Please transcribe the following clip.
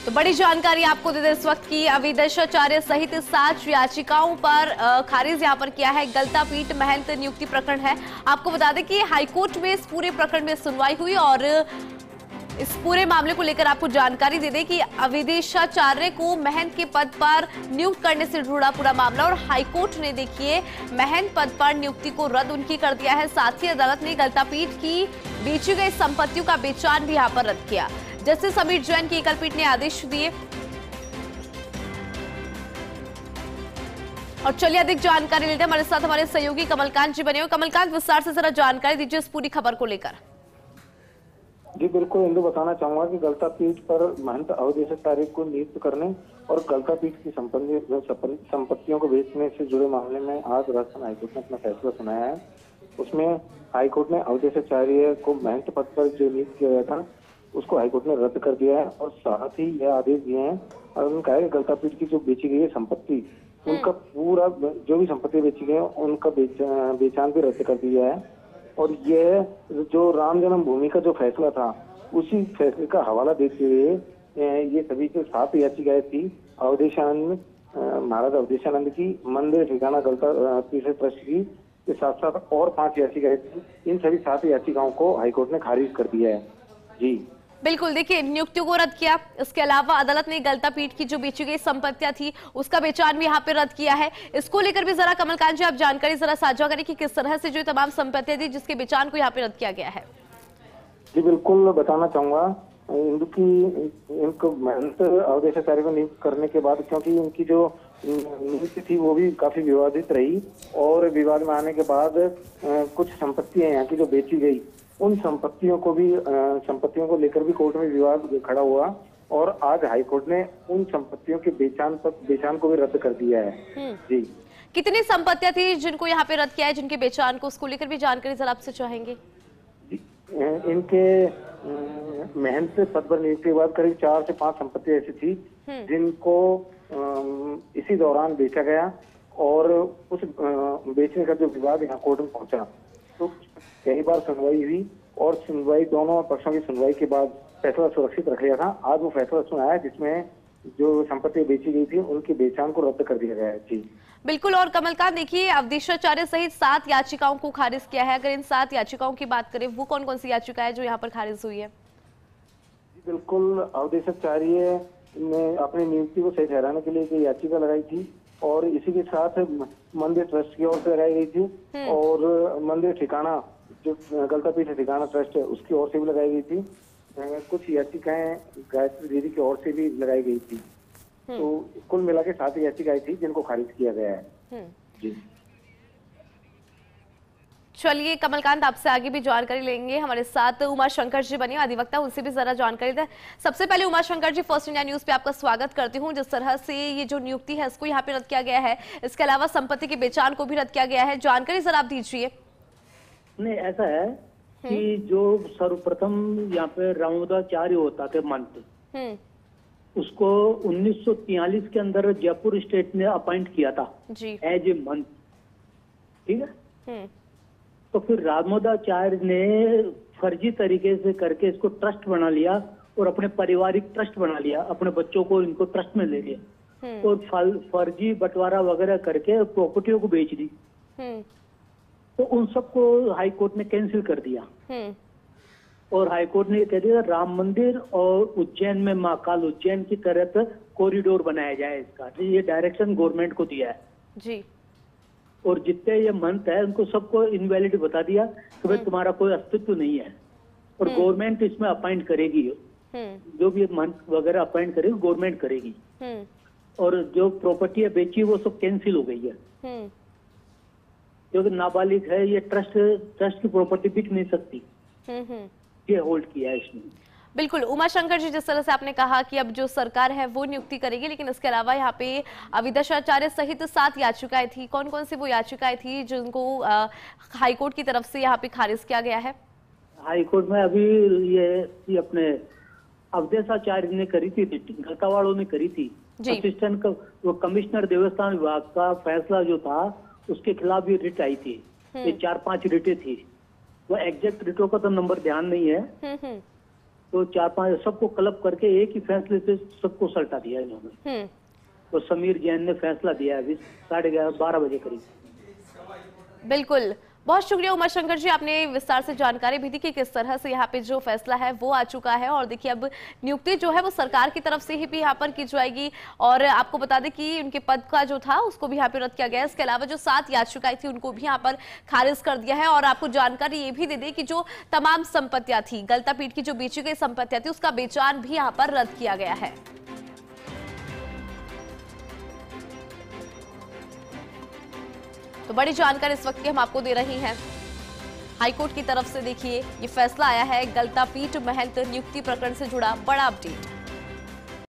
तो बड़ी जानकारी आपको दे दें इस वक्त की अविदेशाचार्य सहित 7 याचिकाओं पर खारिज यहां पर किया है गलता पीठ महंत नियुक्ति प्रकरण है। आपको बता दें कि हाईकोर्ट में इस पूरे प्रकरण में सुनवाई हुई और इस पूरे मामले को लेकर आपको जानकारी दे दें कि अविदेशाचार्य को महंत के पद पर नियुक्त करने से जुड़ा पूरा मामला और हाईकोर्ट ने देखिए महंत पद पर नियुक्ति को रद्द उनकी कर दिया है। साथ ही अदालत ने गलता पीठ की बेची गई संपत्तियों का बेचान भी यहां पर रद्द किया। जस्टिस समीर जैन की एकल पीठ ने आदेश दिए। और चलिए अधिक जानकारी लेते हैं, हमारे साथ हमारे सहयोगी कमलकांत जी बने हुए। कमलकांत, विस्तार से जरा जानकारी दीजिए इस पूरी खबर को लेकर। जी बिल्कुल इंदु, बताना चाहूंगा कि गलता पीठ पर महंत अविदेशाचार्य को नियुक्त करने और गलता पीठ की संपत्तियों को बेचने से जुड़े मामले में आज राजस्थान हाईकोर्ट ने अपना फैसला सुनाया है। उसमें हाईकोर्ट ने अविदेशाचार्य को महंत पद पर जो नियुक्त किया गया था उसको हाईकोर्ट ने रद्द कर दिया है और साथ ही यह आदेश दिए हैं और उन्होंने कहा है कि गलता पीठ की जो बेची गई है संपत्ति, उनका पूरा जो भी संपत्ति बेची गई है उनका बेचान भी रद्द कर दिया है। और यह जो राम जन्मभूमि का जो फैसला था उसी फैसले का हवाला देते हुए ये सभी जो 7 याचिकाएं थी अवधेशानंद महाराज अवधेशानंद की, मंदिर ठिकाना गलता पीठ ट्रस्ट की के साथ साथ और 5 याचिकाएं थी। इन सभी 7 याचिकाओं को हाईकोर्ट ने खारिज कर दिया है। जी बिल्कुल, देखिए नियुक्तियों को रद्द किया। इसके अलावा अदालत ने गलता पीठ की जो बेची गई संपत्तियां थी उसका बेचान भी यहाँ पे रद्द किया है। इसको लेकर भी जरा कमलकांत जी आप जानकारी जरा साझा करें कि किस तरह से जो तमाम संपत्तियां थी जिसके बेचान को यहाँ पे रद्द किया गया है। जी बिल्कुल बताना चाहूंगा इंदु की इनको महंत अविदेशाचार्य को नियुक्त करने के बाद, क्योंकि इनकी जो नियुक्ति थी वो भी काफी विवादित रही और विवाद में आने के बाद कुछ संपत्तियां यहाँ की जो बेची गई उन संपत्तियों को लेकर भी कोर्ट में विवाद खड़ा हुआ और आज हाईकोर्ट ने उन संपत्तियों के बेचान को भी रद्द कर दिया है। जी कितनी संपत्तियां थी जिनको यहाँ पे रद्द किया है, जिनके बेचान को, उसको लेकर भी जानकारी जरा आपसे चाहेंगे। इनके महंत पद पर नियुक्ति के बाद करीब 4 से 5 संपत्ति ऐसी थी जिनको इसी दौरान बेचा गया और उस बेचने का जो विवाद यहाँ कोर्ट में पहुंचा तो कई बार सुनवाई हुई और सुनवाई दोनों पक्षों की सुनवाई के बाद फैसला सुरक्षित रख लिया था। आज वो फैसला सुनाया जिसमें जो संपत्ति बेची गई थी उनके बेचान को रद्द कर दिया गया है। जी बिल्कुल। और कमलकांत, देखिए अविदेशाचार्य सहित 7 याचिकाओं को खारिज किया है। अगर इन 7 याचिकाओं की बात करें वो कौन कौन सी याचिका है जो यहाँ पर खारिज हुई है? जी बिल्कुल, अविदेशाचार्य ने अपनी नियुक्ति को सही ठहराने के लिए याचिका लगाई थी और इसी के साथ मंदिर ट्रस्ट की ओर से लगाई गई थी और मंदिर ठिकाना जो गलता पीठ ठिकाना ट्रस्ट है उसकी ओर से भी लगाई गई थी। कुछ याचिकाएं गायत्री दीदी की ओर से भी लगाई गई थी। तो कुल मिला के 7 याचिकाएं थी जिनको खारिज किया गया है। जी चलिए कमलकांत, आपसे आगे भी जानकारी लेंगे। हमारे साथ उमा शंकर जी बने अधिवक्ता, उनसे भी जरा जानकारी दें। सबसे पहले Uma Shankar ji, first India news पे आपका स्वागत करती हूँ। जिस तरह से ये जो नियुक्ति है इसको यहाँ पे रद्द किया गया है, इसके अलावा संपत्ति के बेचान को भी रद्द किया गया है, जानकारी जरा आप दीजिए। नहीं, ऐसा है कि जो सर्वप्रथम यहाँ पे रामोदाचार्य होता थे मंत, उसको 1943 के अंदर जयपुर स्टेट ने अपॉइंट किया था एज ए मंत। ठीक है, तो फिर रामोदाचार्य ने फर्जी तरीके से करके इसको ट्रस्ट बना लिया और अपने पारिवारिक ट्रस्ट बना लिया, अपने बच्चों को इनको ट्रस्ट में ले लिया और फर्जी बंटवारा वगैरह करके प्रॉपर्टियों को बेच दी। तो उन सबको हाई कोर्ट ने कैंसिल कर दिया और हाई कोर्ट ने कह दिया राम मंदिर और उज्जैन में महाकाल उज्जैन की तरफ कॉरिडोर बनाया जाए इसका। ये डायरेक्शन गवर्नमेंट को दिया है जी। और जितने ये मंथ है उनको सबको इनवैलिड बता दिया कि भाई तुम्हारा कोई अस्तित्व नहीं है और गवर्नमेंट इसमें अपॉइंट करेगी, जो भी मंथ वगैरह अपॉइंट करेगी गवर्नमेंट करेगी। और जो प्रॉपर्टी बेची वो सब कैंसिल हो गई है क्योंकि नाबालिग है, ये ट्रस्ट की प्रॉपर्टी बिक नहीं सकती, ये होल्ड किया है इसमें। बिल्कुल उमा शंकर जी, जिस तरह से आपने कहा कि अब जो सरकार है वो नियुक्ति करेगी, लेकिन इसके अलावा यहाँ पे अविदेशाचार्य सहित 7 याचिकाएं थी। कौन कौन सी वो याचिकाएं थी जिनको हाईकोर्ट की तरफ से यहाँ पे खारिज किया गया है? हाईकोर्ट में अभी ये अपने अविदेशाचार्य ने करी थी, गलतावाड़ों ने करी थी। असिस्टेंट वो कमिश्नर देवस्थान विभाग का फैसला जो था उसके खिलाफ ये रिट आई थी। ये 4-5 रिटें थी, वो एग्जैक्ट रिटों का तो नंबर ध्यान नहीं है। तो 4-5 सबको क्लब करके एक ही फैसले से सबको सल्टा दिया इन्होंने। तो समीर जैन ने फैसला दिया अभी 11:30-12 बजे करीब। बिल्कुल, बहुत शुक्रिया उमा शंकर जी, आपने विस्तार से जानकारी भी दी कि किस तरह से यहाँ पे जो फैसला है वो आ चुका है। और देखिए अब नियुक्ति जो है वो सरकार की तरफ से ही भी यहाँ पर की जाएगी। और आपको बता दें कि उनके पद का जो था उसको भी यहाँ पे रद्द किया गया है। इसके अलावा जो 7 याचिकाएं थी उनको भी यहाँ पर खारिज कर दिया है। और आपको जानकारी ये भी दे दें कि जो तमाम संपत्तियां थी, गलता पीठ की जो बेची गई संपत्तियां थी उसका बेचान भी यहाँ पर रद्द किया गया है। तो बड़ी जानकारी इस वक्त की हम आपको दे रही हैं। हाईकोर्ट की तरफ से देखिए ये फैसला आया है, गलता पीठ महंत नियुक्ति प्रकरण से जुड़ा बड़ा अपडेट।